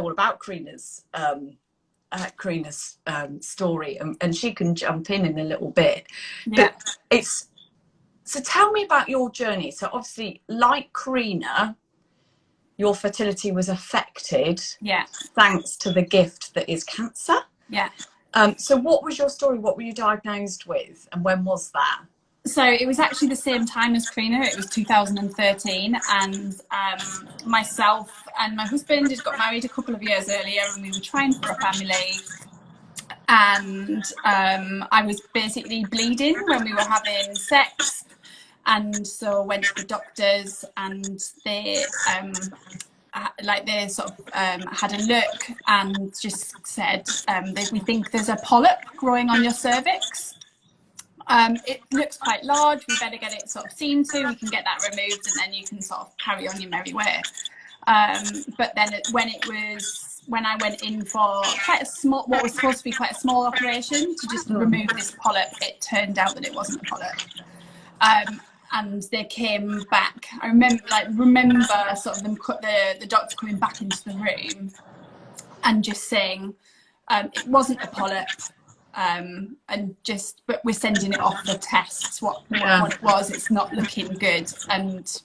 all about Karina's story, and she can jump in a little bit. Yeah. But so tell me about your journey. So obviously, like Karina, your fertility was affected. Yeah. Thanks to the gift that is cancer. Yeah. So what was your story? What were you diagnosed with, and when was that? So it was actually the same time as Karina. It was 2013, and myself and my husband had got married a couple of years earlier, and we were trying for a family. And I was basically bleeding when we were having sex, and so went to the doctors, and they sort of had a look and just said we think there's a polyp growing on your cervix. It looks quite large. We better get it sort of seen to. We can get that removed, and then you can sort of carry on your merry way. But then when I went in for quite a small, what was supposed to be quite a small operation to just remove this polyp, it turned out that it wasn't a polyp. And they came back. I remember sort of them, the doctor coming back into the room and just saying it wasn't a polyp. But we're sending it off for tests. What it was, it's not looking good. And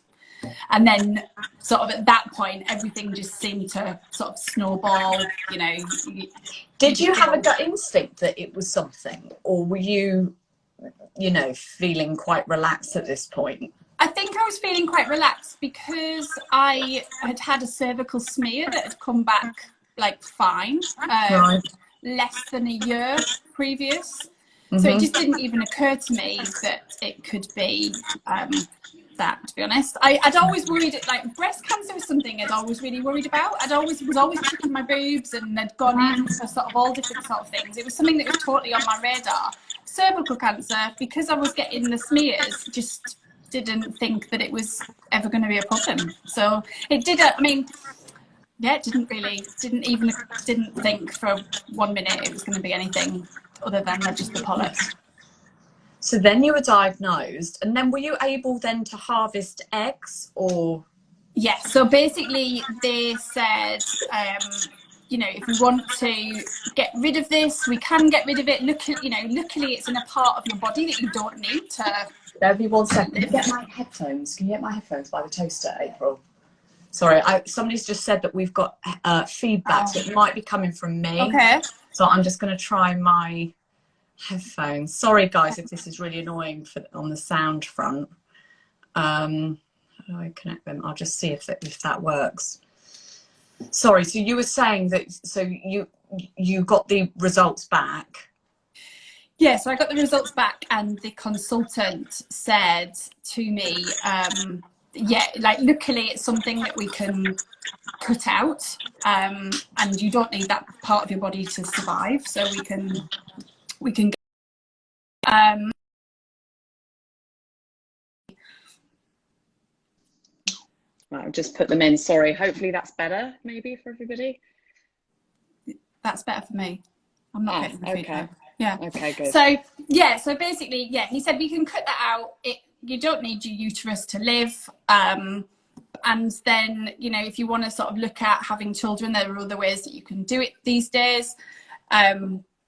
then sort of at that point, everything just seemed to sort of snowball, you know. Did you have a gut instinct that it was something, or were you, you know, feeling quite relaxed at this point? I think I was feeling quite relaxed because I had had a cervical smear that had come back like fine. Right. Less than a year previous. So it just didn't even occur to me that it could be that, to be honest. I'd always worried, like breast cancer was something I'd always really worried about. Was always checking my boobs, and I'd gone in for sort of all different sort of things. It was something that was totally on my radar. Cervical cancer, because I was getting the smears, just didn't think that it was ever going to be a problem. So it did, yeah, didn't think for 1 minute it was going to be anything other than just the polyp. So then you were diagnosed, and then were you able then to harvest eggs, or? Yeah, so basically they said, you know, if we want to get rid of this, we can get rid of it. Luckily it's in a part of your body that you don't need to. There'll be 1 second. Can you get my headphones? Can you get my headphones by the toaster, April? Sorry, somebody's just said that we've got feedback, so it might be coming from me. Okay. So I'm just going to try my headphones. Sorry, guys, if this is really annoying on the sound front. How do I connect them? I'll just see if that works. Sorry, so you were saying that, so you got the results back. Yeah, so I got the results back, and the consultant said to me, yeah, like luckily it's something that we can cut out, and you don't need that part of your body to survive, so we can Right, I've just put them in. Sorry, hopefully that's better maybe for everybody. That's better for me. I'm not getting the feedback. Yeah. Okay, good. So yeah, so basically, yeah, he said we can cut that out. You don't need your uterus to live. And then, you know, if you want to sort of look at having children, there are other ways that you can do it these days.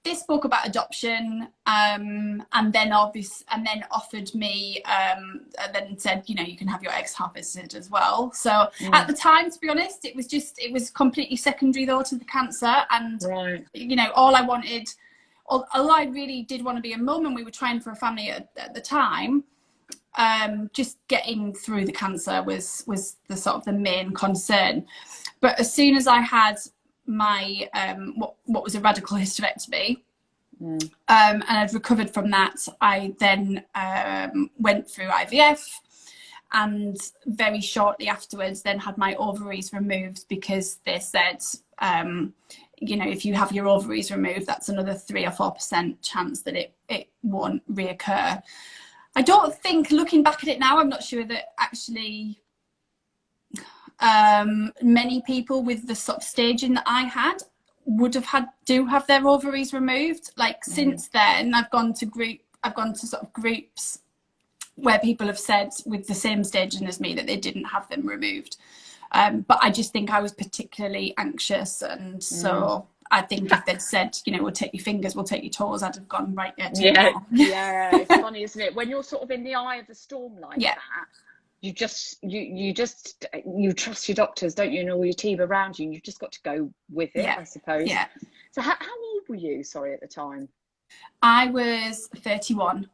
They spoke about adoption, and then offered me, and then said, you know, you can have your eggs harvested as well. So at the time, to be honest, it was completely secondary though to the cancer. And, you know, all I really did want to be a mum, and we were trying for a family at the time. Just getting through the cancer was the sort of the main concern. But as soon as I had my what was a radical hysterectomy, and I'd recovered from that, I then went through IVF, and very shortly afterwards then had my ovaries removed, because they said, you know, if you have your ovaries removed, that's another 3 or 4% chance that it won't reoccur. I don't think, looking back at it now, I'm not sure that actually many people with the sort of staging that I had do have their ovaries removed. Like since then, I've gone to sort of groups where people have said with the same staging as me that they didn't have them removed. But I just think I was particularly anxious, and so I think if they'd said, you know, we'll take your fingers, we'll take your toes, I'd have gone, right, yeah, take Yeah, yeah. It's funny, isn't it? When you're sort of in the eye of the storm like Yeah. that, you just you trust your doctors, don't you, and all your team around you, and you've just got to go with it, I suppose. Yeah. So how old were you, sorry, at the time? I was 31.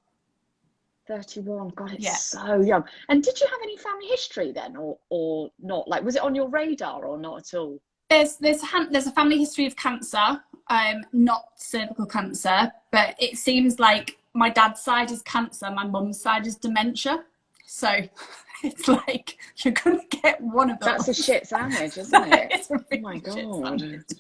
31. God, it's Yeah. so young. And did you have any family history then, or not? Like, was it on your radar or not at all? There's a family history of cancer, not cervical cancer, but it seems like my dad's side is cancer, my mum's side is dementia. So it's like you're going to get one of those. That's a shit sandwich, isn't it? It's a really oh my shit God. sandwich.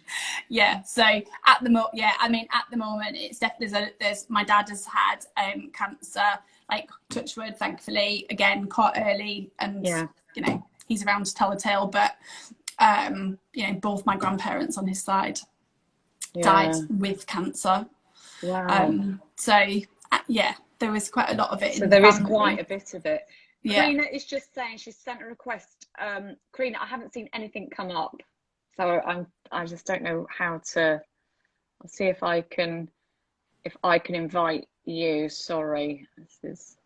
Yeah. So at the moment, it's definitely there's my dad has had cancer. Like, touch wood, thankfully, again, caught early, and you know, he's around to tell the tale. But you know, both my grandparents on his side died with cancer. Wow. So yeah, there was quite a lot of it. So in there the is family. quite a bit of it. Yeah. Karina is just saying she's sent a request. Karina, I haven't seen anything come up, so I just don't know how to. I'll see if I can invite you. Sorry, this is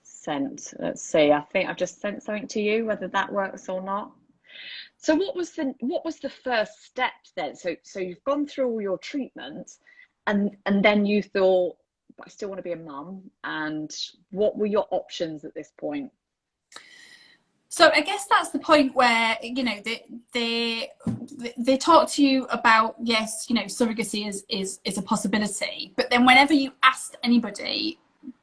sent. Let's see. I think I've just sent something to you. Whether that works or not. So what was the first step then? So you've gone through all your treatment, and then you thought, I still want to be a mum. And what were your options at this point? So I guess that's the point where, you know, they talk to you about, yes, you know, surrogacy is a possibility, but then whenever you asked anybody,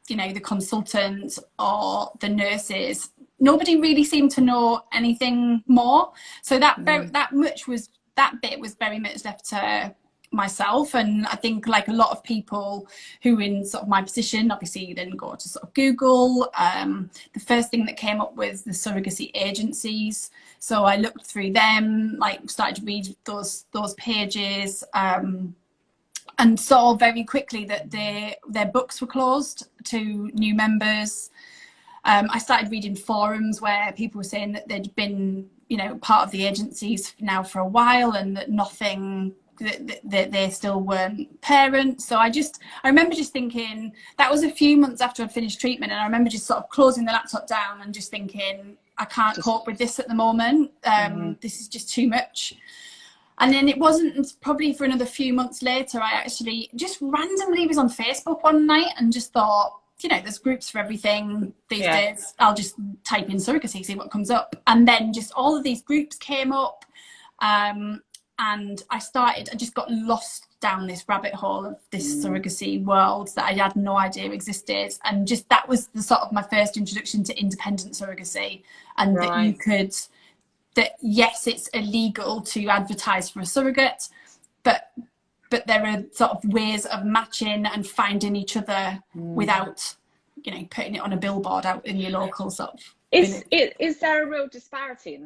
you know, the consultants or the nurses, nobody really seemed to know anything more. So that bit was very much left to myself. And I think, like a lot of people who in sort of my position, obviously you then go to sort of Google. The first thing that came up was the surrogacy agencies. So I looked through them, like started to read those pages, and saw very quickly that their books were closed to new members. I started reading forums where people were saying that they'd been, you know, part of the agencies now for a while, and that nothing, that they still weren't parents. So I remember just thinking, that was a few months after I'd finished treatment, and I remember just sort of closing the laptop down and just thinking, I can't cope with this at the moment. This is just too much. And then it wasn't probably for another few months later, I actually just randomly was on Facebook one night and just thought, you know, there's groups for everything these days. I'll just type in surrogacy, see what comes up. And then just all of these groups came up. And I just got lost down this rabbit hole of this surrogacy world that I had no idea existed. And just that was the sort of my first introduction to independent surrogacy, and that you could, that yes, it's illegal to advertise for a surrogate, but there are sort of ways of matching and finding each other without, you know, putting it on a billboard out in your local sort of. Is there a real disparity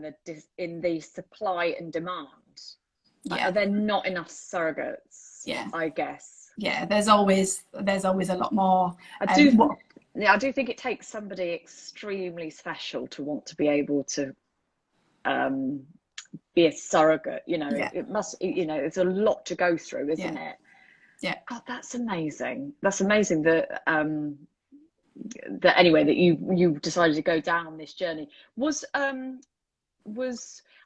in the supply and demand? Are there not enough surrogates? Yeah, I guess. Yeah, there's always a lot more. I do think it takes somebody extremely special to want to be able to be a surrogate. You know, it must. You know, it's a lot to go through, isn't it? Yeah. God, that's amazing. That's amazing that that anyway that you decided to go down this journey. Was I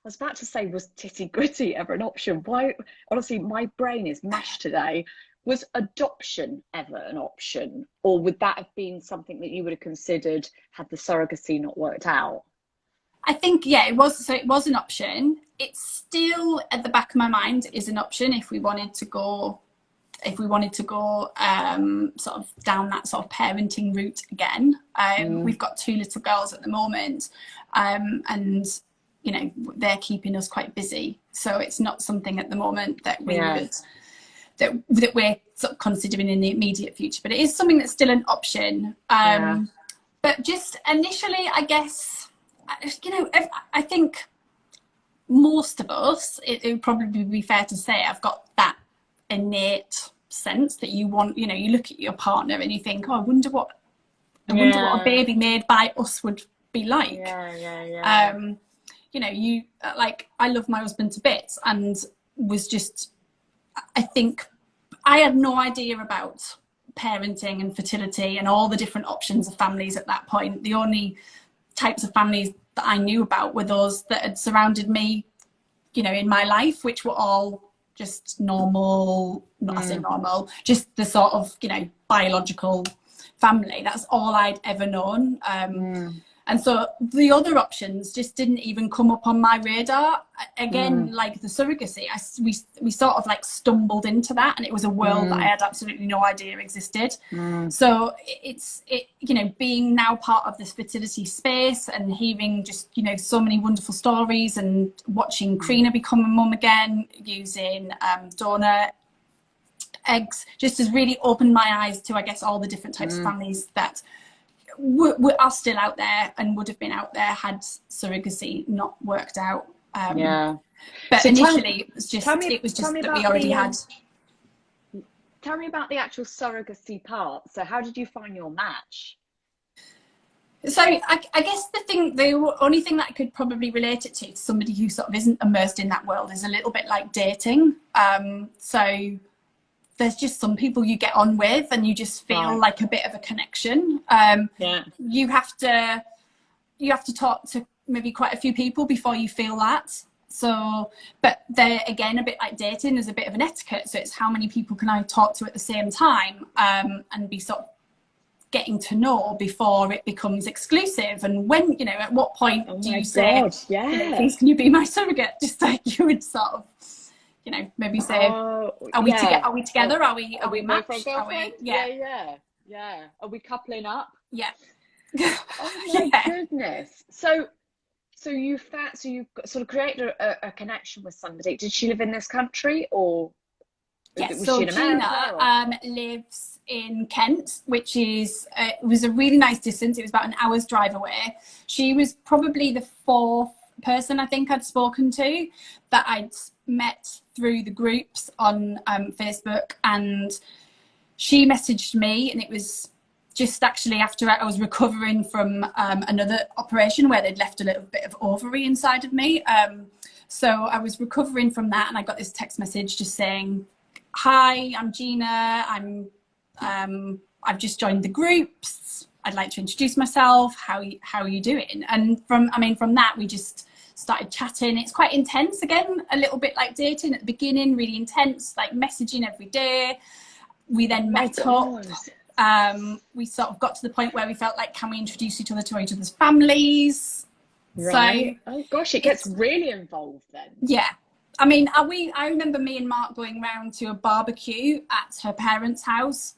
was about to say, was titty gritty ever an option? Why? Honestly, my brain is mashed today. Was adoption ever an option, or would that have been something that you would have considered had the surrogacy not worked out? I think, it was. So it was an option. It's still at the back of my mind is an option if we wanted to go sort of down that sort of parenting route again. We've got 2 little girls at the moment, and you know, they're keeping us quite busy, so it's not something at the moment that we would that we're sort of considering in the immediate future, but it is something that's still an option. But just initially, I guess, you know, I think most of us, it would probably be fair to say, I've got that innate sense that you want, you know, you look at your partner and you think, oh, I wonder what I wonder what a baby made by us would be like. You know, you like, I love my husband to bits, and was just, I think I had no idea about parenting and fertility and all the different options of families at that point. The only types of families that I knew about were those that had surrounded me, you know, in my life, which were all just normal, not I say normal, just the sort of, you know, biological family. That's all I'd ever known. And so the other options just didn't even come up on my radar. Again, like the surrogacy, we sort of like stumbled into that, and it was a world that I had absolutely no idea existed. So it's you know, being now part of this fertility space and hearing just, you know, so many wonderful stories, and watching Karina become a mum again using donor eggs, just has really opened my eyes to, I guess, all the different types of families that are still out there and would have been out there had surrogacy not worked out. But so initially it was just that we already had. Tell me about the actual surrogacy part. So how did you find your match? So I guess the only thing that I could probably relate it to somebody who sort of isn't immersed in that world is a little bit like dating. So there's just some people you get on with and you just feel like a bit of a connection. You have to talk to maybe quite a few people before you feel that. So, but they're again a bit like dating. There's a bit of an etiquette. So it's how many people can I talk to at the same time, and be sort of getting to know before it becomes exclusive. And when, you know, at what point do you say, you know, please can you be my surrogate? Just like you would sort of, you know, maybe say, are we together? Are we matched? Are we, yeah. Are we coupling up? Yeah. Oh my goodness. So you sort of created a connection with somebody. Did she live in this country, or yes? So Gina lives in Kent, which is it was a really nice distance. It was about an hour's drive away. She was probably the fourth person I think I'd spoken to that I'd met through the groups on Facebook, and she messaged me, and it was just actually after I was recovering from another operation where they'd left a little bit of ovary inside of me. So I was recovering from that, and I got this text message just saying, "Hi, I'm Gina. I've just joined the groups. I'd like to introduce myself. How are you doing?" And from that we just started chatting. It's quite intense again, a little bit like dating at the beginning, really intense, like messaging every day. We then met up. We sort of got to the point where we felt like, can we introduce each other to each other's families? Right. So, oh gosh, it gets really involved then. Yeah. I mean, I remember me and Mark going round to a barbecue at her parents' house.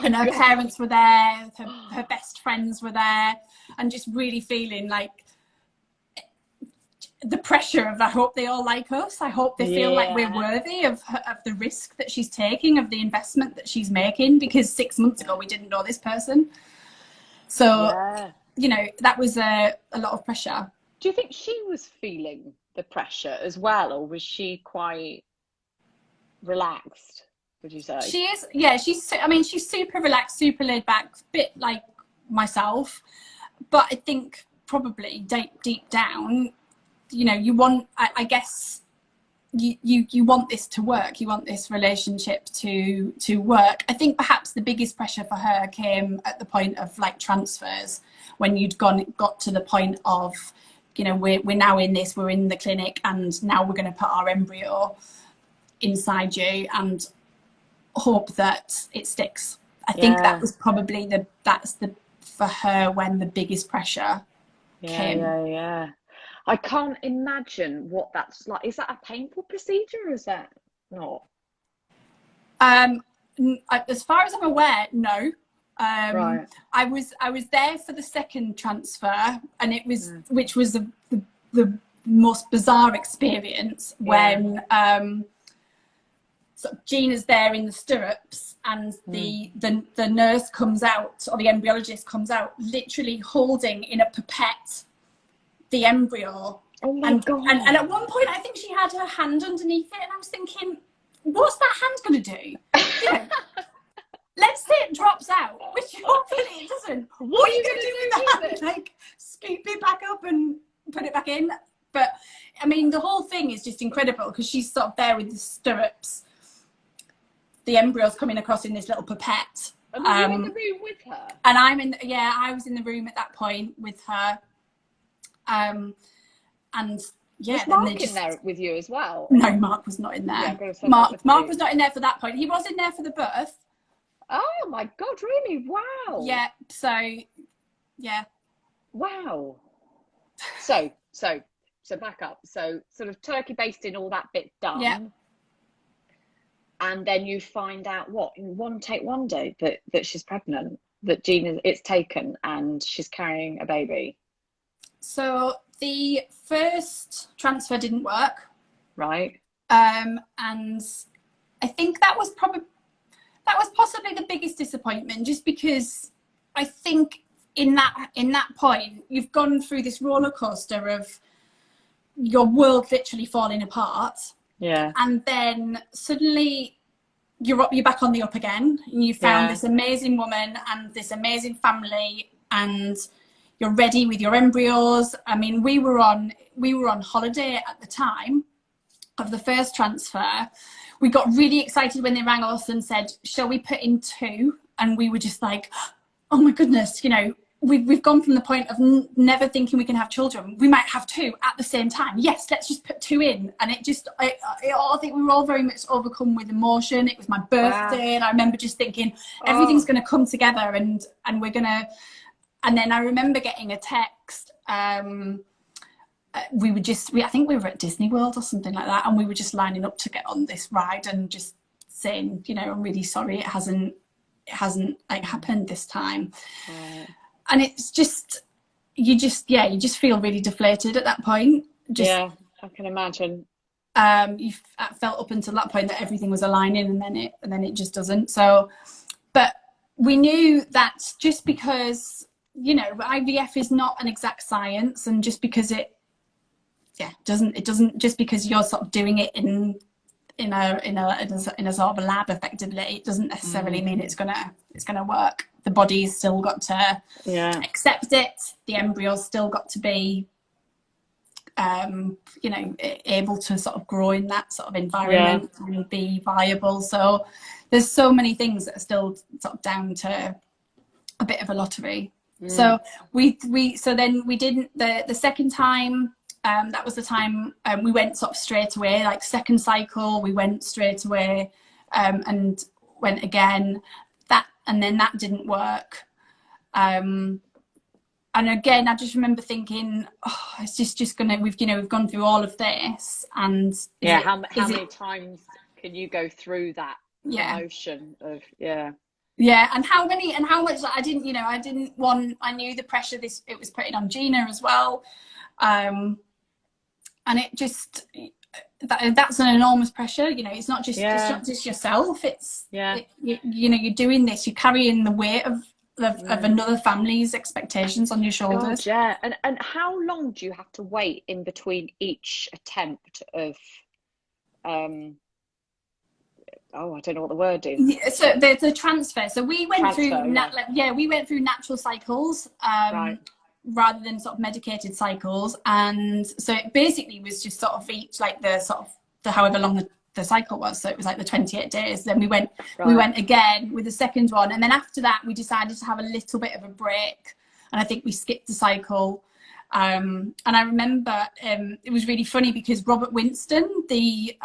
And her parents were there, her best friends were there, and just really feeling like the pressure of, I hope they all like us. I hope they feel like we're worthy of the risk that she's taking, of the investment that she's making, because 6 months ago we didn't know this person. So, you know, that was a lot of pressure. Do you think she was feeling the pressure as well, or was she quite relaxed, would you say? She is, yeah, she's super relaxed, super laid back, a bit like myself. But I think probably deep down, you know, you want, I guess, you want this to work. You want this relationship to work. I think perhaps the biggest pressure for her came at the point of like transfers, when you'd got to the point of, you know, we're now in this, we're in the clinic, and now we're going to put our embryo inside you and hope that it sticks. I think that was probably for her when the biggest pressure came. I can't imagine what that's like. Is that a painful procedure, or is that not? As far as I'm aware, no. Right. I was there for the second transfer, and it was which was the most bizarre experience when so Gina's there in the stirrups, and the nurse comes out, or the embryologist comes out, literally holding in a pipette the embryo. Oh my God. And at one point I think she had her hand underneath it, and I was thinking, what's that hand going to do? You know, let's say it drops out, which hopefully it doesn't. What are you going to do with that? Like, scoop it back up and put it back in. But I mean, the whole thing is just incredible because she's sort of there with the stirrups. The embryo's coming across in this little pipette. And were you in the room with her? And I was in the room at that point with her. And yeah, was Mark in there with you as well? No, Mark was not in there. Yeah, Mark was not in there for that point. He was in there for the birth. Oh my God, really? Wow. Yeah, so, yeah. Wow. So back up. So sort of turkey basting, all that bit done. Yeah. And then you find out what, in one day that she's pregnant, that Gina, it's taken and she's carrying a baby. So the first transfer didn't work. Right. And I think that was possibly the biggest disappointment, just because I think in that point you've gone through this roller coaster of your world literally falling apart. Yeah. And then suddenly you're back on the up again, and you found this amazing woman and this amazing family, and you're ready with your embryos. I mean, we were on holiday at the time of the first transfer. We got really excited when they rang us and said, shall we put in 2? And we were just like, oh my goodness, you know, we've gone from the point of never thinking we can have children. We might have 2 at the same time. Yes, let's just put 2 in. And I think we were all very much overcome with emotion. It was my birthday. Wow. And I remember just thinking, everything's going to come together and we're going to... And then I remember getting a text. I think we were at Disney World or something like that. And we were just lining up to get on this ride and just saying, you know, I'm really sorry. It hasn't like happened this time. Right. And it's just, you just feel really deflated at that point. Yeah, I can imagine. You felt up until that point that everything was aligning, and then it just doesn't. So, but we knew that just because, you know, IVF is not an exact science, and just because it doesn't just because you're sort of doing it in a sort of a lab effectively, it doesn't necessarily mean it's gonna work. The body's still got to accept it. The embryo's still got to be you know, able to sort of grow in that sort of environment and be viable. So there's so many things that are still sort of down to a bit of a lottery. So then we didn't the second time. That was the time we went sort of straight away, like second cycle, we went straight away and went again. And then that didn't work. And again, I just remember thinking, oh, it's just gonna, we've gone through all of this, and how many times can you go through that emotion of and how much I knew the pressure it was putting on Gina as well. And it just, that's an enormous pressure. You know, it's not just yourself. It's you're doing this. You're carrying the weight of another family's expectations on your shoulders. God, and how long do you have to wait in between each attempt of? I don't know what the word is. So the transfer. So we went through natural cycles. Rather than sort of medicated cycles, and so it basically was just sort of each, like the sort of the however long the cycle was, so it was like the 28 days. Then we went again with the second one, and then after that we decided to have a little bit of a break, and I think we skipped the cycle. And I remember it was really funny because Robert Winston, the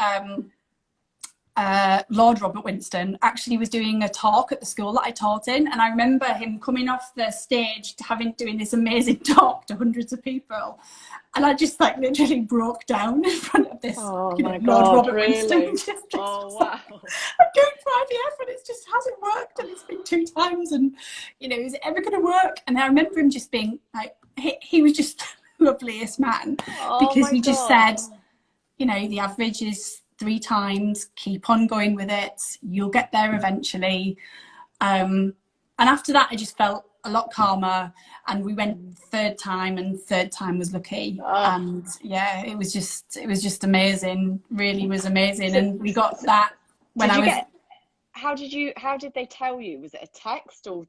Lord Robert Winston, actually was doing a talk at the school that I taught in, and I remember him coming off the stage doing this amazing talk to hundreds of people, and I just like literally broke down in front of this God, Lord Robert Winston. Oh wow! I'm going for IVF and it just hasn't worked, and it's been 2 times, and you know, is it ever going to work? And I remember him just being like, he was just the loveliest man, because he just said, you know, the average is 3 times, keep on going with it, you'll get there eventually. And after that I just felt a lot calmer, and we went third time, and third time was lucky. And it was just amazing, really was amazing. And we got that when how did they tell you? Was it a text, or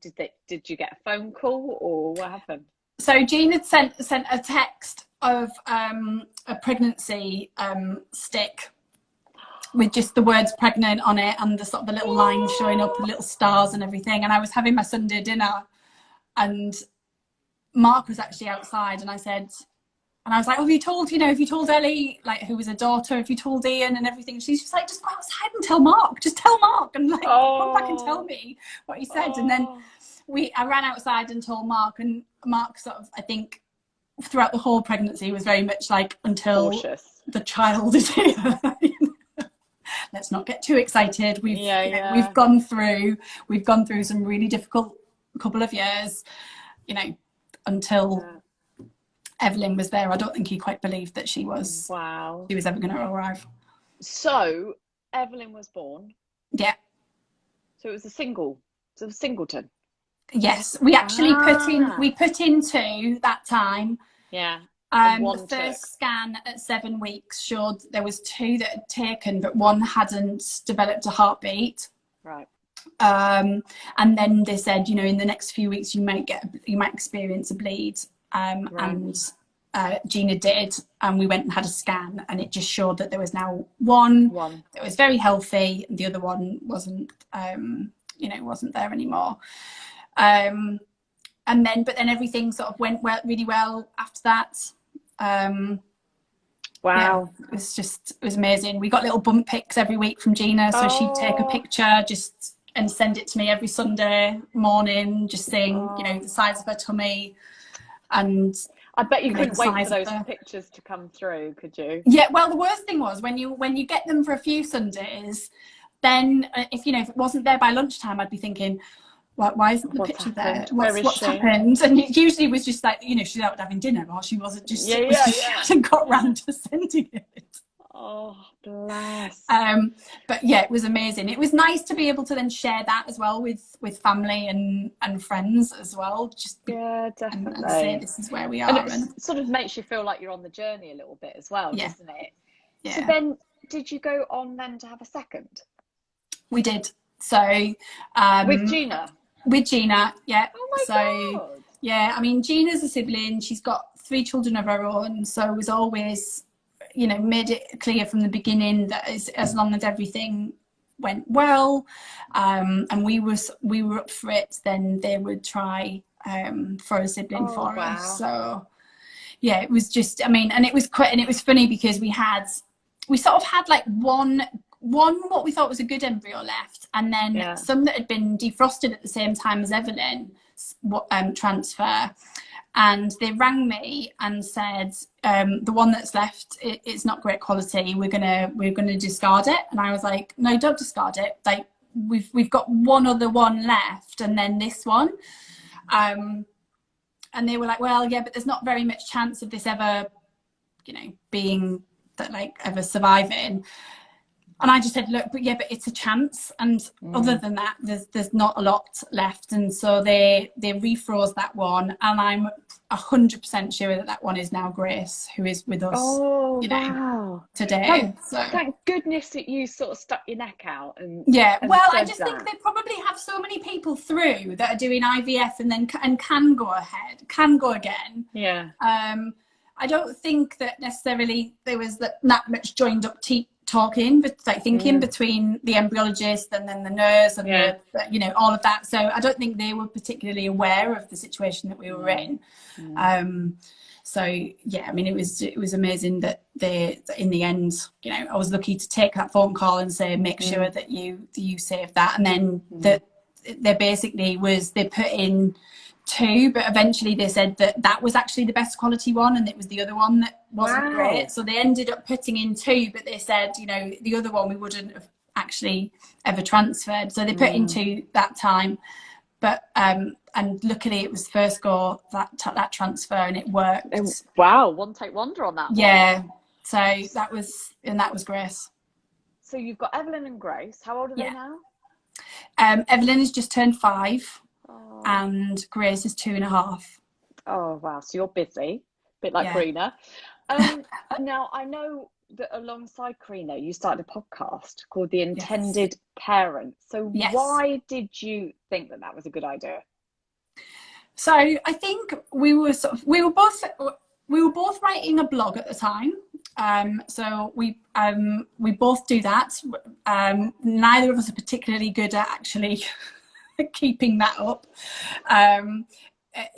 did you get a phone call, or what happened? So Jean had sent a text of a pregnancy stick with just the words pregnant on it, and the sort of the little line showing up with little stars and everything. And I was having my Sunday dinner, and Mark was actually outside, and I was like, oh, have you told Ellie, like, who was a daughter, have you told Ian and everything? She's just like, just go outside and tell Mark, and like, come back and tell me what he said. And then I ran outside and told Mark, and Mark sort of, I think, throughout the whole pregnancy was very much like, until cautious. The child is here. Let's not get too excited. We've gone through some really difficult couple of years, until Evelyn was there. I don't think he quite believed that she was ever going to arrive. So Evelyn was born. Yeah. So it was a singleton. Yes, we actually put into that time. Yeah. The first scan at 7 weeks showed there was 2 that had taken, but 1 hadn't developed a heartbeat. Right. And then they said, in the next few weeks you might experience a bleed. And Gina did, and we went and had a scan, and it just showed that there was now one that was very healthy, and the other one wasn't there anymore. But then everything sort of went really well after that. Wow. Yeah, it was amazing. We got little bump pics every week from Gina, so she'd take a picture and send it to me every Sunday morning, just saying, the size of her tummy. And I bet you couldn't wait for those pictures to come through, could you? Yeah, well, the worst thing was when you get them for a few Sundays, then if it wasn't there by lunchtime, I'd be thinking, why isn't the picture there? What's happened? And it usually was just like, she's out having dinner, or she wasn't just, she hadn't got round to sending it. Oh, bless. But yeah, it was amazing. It was nice to be able to then share that as well with family and friends as well. Definitely. And say this is where we are. And it sort of makes you feel like you're on the journey a little bit as well, doesn't it? Yeah. So then, did you go on then to have a second? We did. So with Gina. With Gina, yeah. Oh my God. Yeah, I mean, Gina's a sibling. She's got 3 children of her own, so it was always, made it clear from the beginning that as long as everything went well, and we were up for it, then they would try for a sibling for us. So yeah, it was just, and it was funny because we sort of had like one what we thought was a good embryo left, and then some that had been defrosted at the same time as Evelyn transfer. And they rang me and said, the one that's left, it's not great quality. We're gonna discard it. And I was like, no, don't discard it. Like we've got one other one left, and then this one. And they were like, well, yeah, but there's not very much chance of this ever, being that, like, ever surviving. And I just said, look, but it's a chance. And other than that, there's not a lot left. And so they refroze that one. And I'm 100% sure that one is now Grace, who is with us, today. Thank goodness that you sort of stuck your neck out. And I just think they probably have so many people through that are doing IVF and can go again. Yeah. I don't think that necessarily there was that much joined up talking, but like thinking between the embryologist and then the nurse and all of that. So I don't think they were particularly aware of the situation that we were in. So yeah, it was amazing that they, in the end, I was lucky to take that phone call and say, make sure that you save that. And then they basically they put in 2, but eventually they said that was actually the best quality one, and it was the other one that wasn't great. So they ended up putting in 2, but they said, the other one we wouldn't have actually ever transferred. So they put in 2 that time, but and luckily it was first go that transfer, and it worked. Wow, one take wonder on that one. Yeah. So that was Grace. So you've got Evelyn and Grace. How old are they now? Evelyn has just turned 5. And Grace is 2.5. Oh wow! So you're busy, a bit like Brina. Now, I know that alongside Karina, you started a podcast called The Yes. Intended Parent. So Yes. why did you think that that was a good idea? So I think we were both writing a blog at the time. So we both do that. Neither of us are particularly good at actually keeping that up.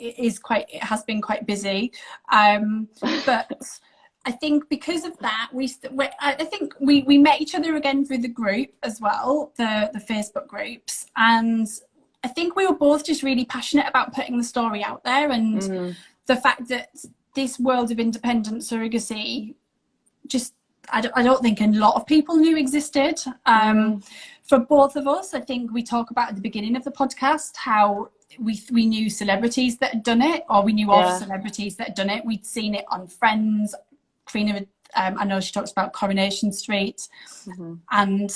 It has been quite busy, but I think because of that, I think we met each other again through the group as well, the Facebook groups, and I think we were both just really passionate about putting the story out there, and the fact that this world of independent surrogacy just I don't think a lot of people knew existed. For both of us, I think we talk about at the beginning of the podcast how we knew celebrities that had done it, or we knew of celebrities that had done it. We'd seen it on Friends. Karina, I know she talks about Coronation Street, and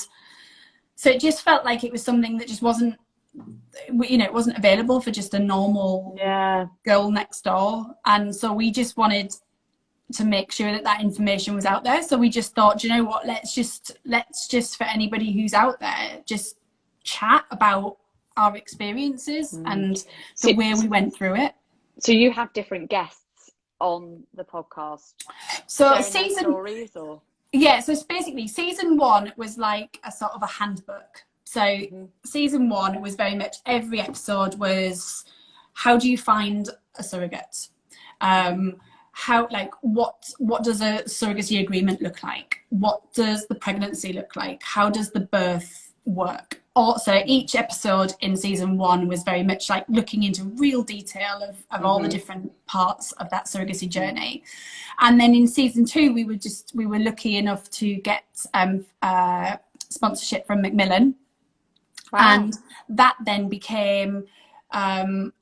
so it just felt like it was something that just wasn't, it wasn't available for just a normal girl next door, and so we just wanted to make sure that that information was out there. So we just thought, do you know what, let's just for anybody who's out there, just chat about our experiences and the way we went through it. So you have different guests on the podcast, so sharing their stories, or so it's basically season 1 was like a sort of a handbook. So season 1 was very much, every episode was, how do you find a surrogate? How, like, what does a surrogacy agreement look like? What does the pregnancy look like? How does the birth work? Also, each episode in season 1 was very much like looking into real detail of all the different parts of that surrogacy journey. And then in season 2, we were lucky enough to get sponsorship from Macmillan. Wow. And that then became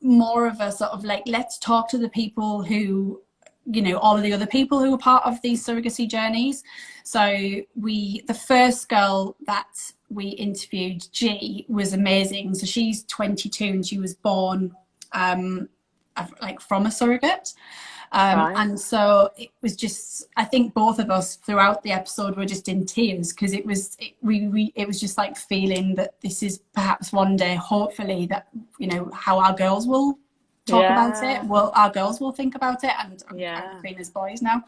more of a sort of like, let's talk to the people who, all of the other people who were part of these surrogacy journeys. So the first girl that we interviewed, G, was amazing. So she's 22 and she was born like from a surrogate. Right. And so it was just, I think both of us throughout the episode were just in tears, because it was just like feeling that this is perhaps one day, hopefully, that, how our girls will talk about it. Well, our girls will think about it, and Karina's boys now.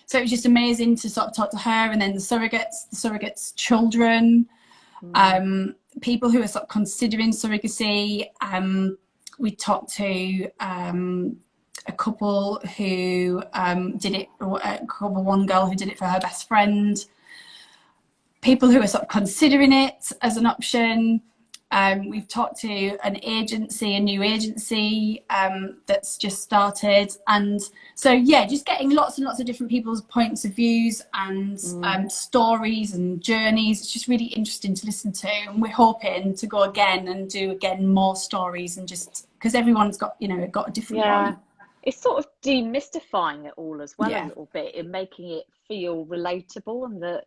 So it was just amazing to sort of talk to her, and then the surrogates' children, people who are sort of considering surrogacy. We talked to a couple who did it, one girl who did it for her best friend, people who are sort of considering it as an option. We've talked to a new agency that's just started, and so just getting lots and lots of different people's points of views and stories and journeys. It's just really interesting to listen to, and we're hoping to go again and do more stories, and just because everyone's got got a different one. It's sort of demystifying it all as well, a little bit, and making it feel relatable, and that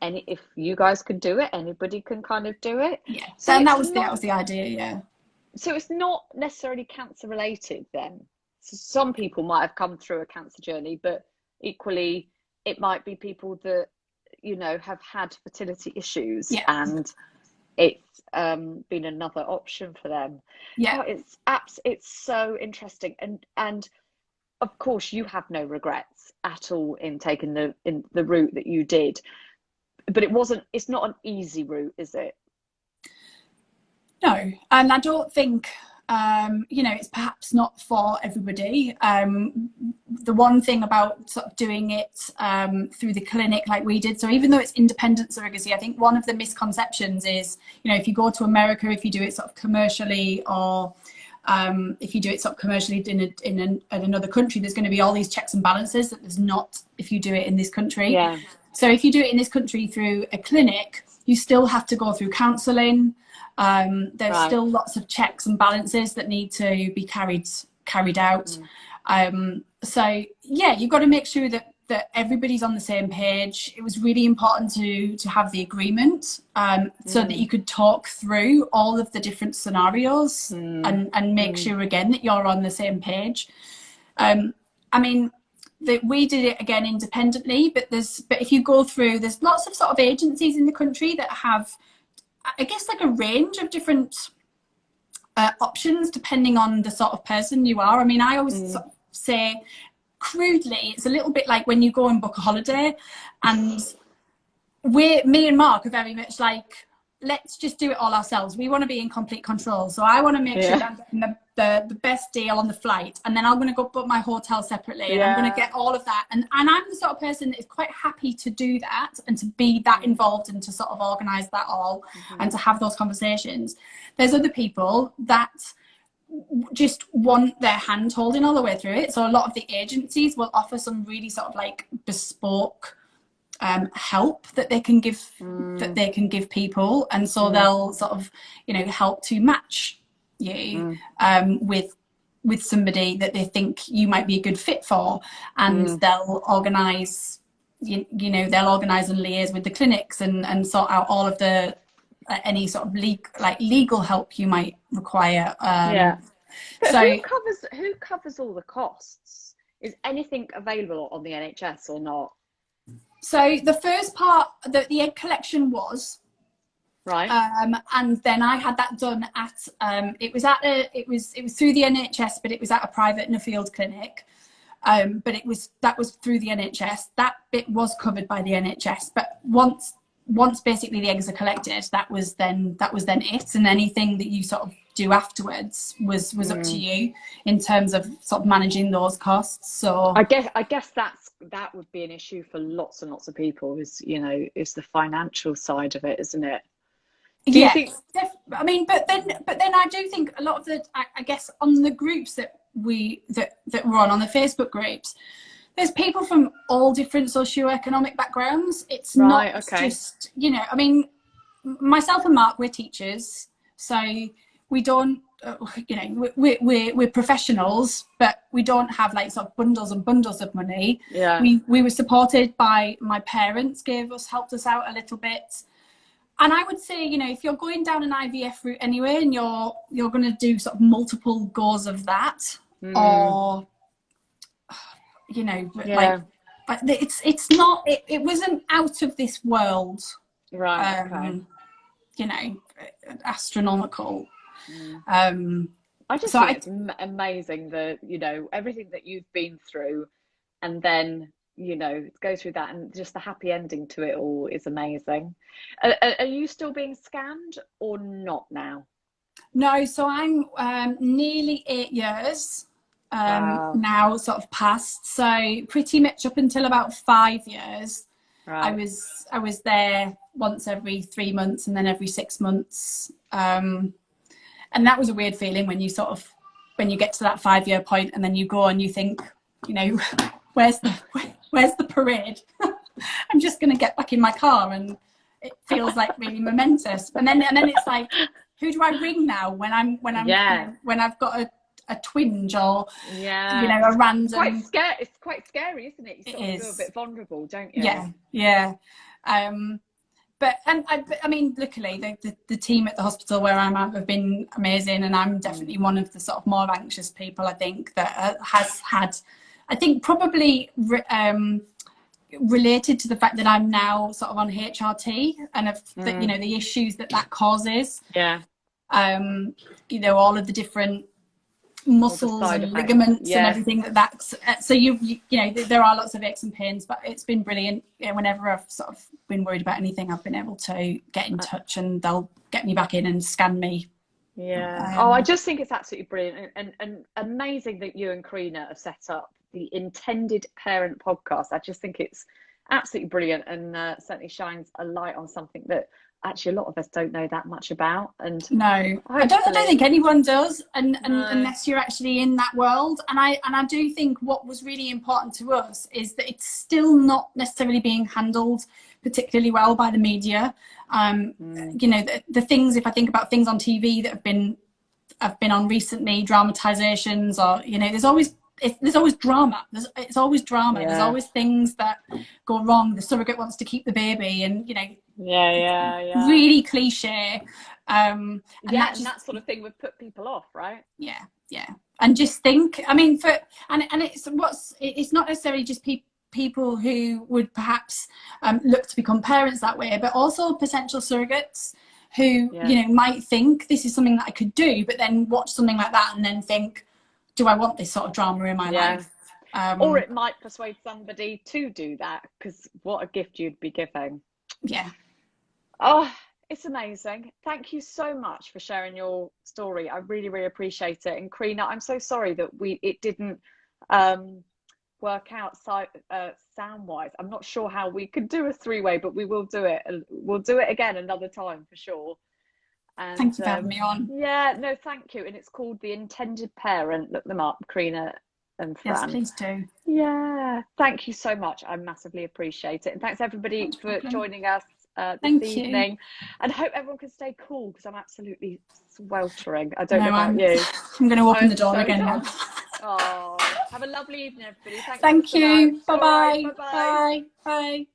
if you guys can do it, anybody can kind of do it. So and that was the idea. So it's not necessarily cancer related then. So some people might have come through a cancer journey, but equally it might be people that have had fertility issues, and it's been another option for them. It's so interesting, and of course you have no regrets at all in taking the route that you did. But it's not an easy route, is it? No, and I don't think, it's perhaps not for everybody. The one thing about sort of doing it through the clinic like we did, so even though it's independent surrogacy, I think one of the misconceptions is, if you go to America, if you do it sort of commercially, or if you do it sort of commercially in another country, there's going to be all these checks and balances that there's not if you do it in this country. So if you do it in this country through a clinic, you still have to go through counselling. There's still lots of checks and balances that need to be carried out. So you've got to make sure that everybody's on the same page. It was really important to have the agreement so that you could talk through all of the different scenarios and make sure again that you're on the same page. I mean, that we did it again independently, but if you go through, there's lots of sort of agencies in the country that have, I guess, like a range of different options depending on the sort of person you are. I mean, I always sort of say crudely, it's a little bit like when you go and book a holiday, and me and Mark are very much like, let's just do it all ourselves. We want to be in complete control. So I want to make sure that I'm getting the best deal on the flight, and then I'm going to go book my hotel separately, and I'm going to get all of that. And I'm the sort of person that is quite happy to do that and to be that involved and to sort of organise that all and to have those conversations. There's other people that just want their hand holding all the way through it. So a lot of the agencies will offer some really sort of like bespoke help that they can give people, and so they'll sort of, you know, help to match you with somebody that they think you might be a good fit for, and they'll organize they'll organize and liaise with the clinics and sort out all of the any sort of legal help you might require. But so who covers all the costs? Is anything available on the NHS or not? So the first part, the egg collection was right, and then I had that done at it was through the NHS, but it was at a private Nuffield clinic. But that was through the NHS. That bit was covered by the NHS. But once basically the eggs are collected, that was then it, and anything that you sort of do afterwards was up to you in terms of sort of managing those costs. So I guess that would be an issue for lots and lots of people, is the financial side of it, isn't it? Do you think? I mean, but then I do think a lot of I guess on the groups that we're on the Facebook groups, there's people from all different socioeconomic backgrounds. It's not just, I mean, myself and Mark, we're teachers, so we don't, we're professionals, but we don't have like sort of bundles and bundles of money. Yeah. We were supported by my parents, helped us out a little bit. And I would say, if you're going down an IVF route anyway, and you're going to do sort of multiple goes of that, or like it's not, it wasn't out of this world, right? Astronomical. I just think it's amazing that everything that you've been through, and then go through that, and just the happy ending to it all is amazing. Are you still being scanned or not now? No, so I'm nearly 8 years now, sort of past. So pretty much up until about 5 years, I was there once every 3 months, and then every 6 months. And that was a weird feeling when you get to that 5-year point, and then you go and you think, where's the parade? I'm just going to get back in my car, and it feels like really momentous. And then it's like, who do I ring now when I've got a twinge or a random. It's quite scary, isn't it? You sort of feel a bit vulnerable, don't you? Yeah. But I mean, luckily the team at the hospital where I'm at have been amazing, and I'm definitely one of the sort of more anxious people, I think, that has had, I think probably related to the fact that I'm now sort of on HRT, and the issues that causes. Yeah. All of the different muscles and ligaments and everything that's so there are lots of aches and pains, but it's been brilliant. Whenever I've sort of been worried about anything, I've been able to get in touch, and they'll get me back in and scan me. I just think it's absolutely brilliant, and amazing that you and Karina have set up the Intended Parent podcast. I just think it's absolutely brilliant, and certainly shines a light on something that actually a lot of us don't know that much about. And no, I don't think anyone does, and unless you're actually in that world. And I do think what was really important to us is that it's still not necessarily being handled particularly well by the media. The things, if I think about things on TV that have been on recently, dramatizations, or there's always drama. It's always drama. There's always things that go wrong. The surrogate wants to keep the baby, and really cliche. And that sort of thing would put people off, right? Yeah. and just think. I mean, and it's not necessarily just people who would perhaps look to become parents that way, but also potential surrogates who might think this is something that I could do, but then watch something like that and then think, do I want this sort of drama in my life? Or it might persuade somebody to do that, because what a gift you'd be giving. Yeah. Oh, it's amazing. Thank you so much for sharing your story. I really, really appreciate it. And Karina, I'm so sorry that it didn't work out sound-wise. I'm not sure how we could do a three-way, but we will do it. We'll do it again another time for sure. And thank you for having me on. Yeah, no, thank you. And it's called The Intended Parent. Look them up, Karina and Fran. Yes, please do. Yeah, thank you so much. I massively appreciate it. And thanks everybody for joining us this evening. And hope everyone can stay cool, because I'm absolutely sweltering. I don't know about you. I'm going to open the door again now. Oh, have a lovely evening, everybody. Thank you. So Bye-bye. right, bye-bye. Bye. Bye.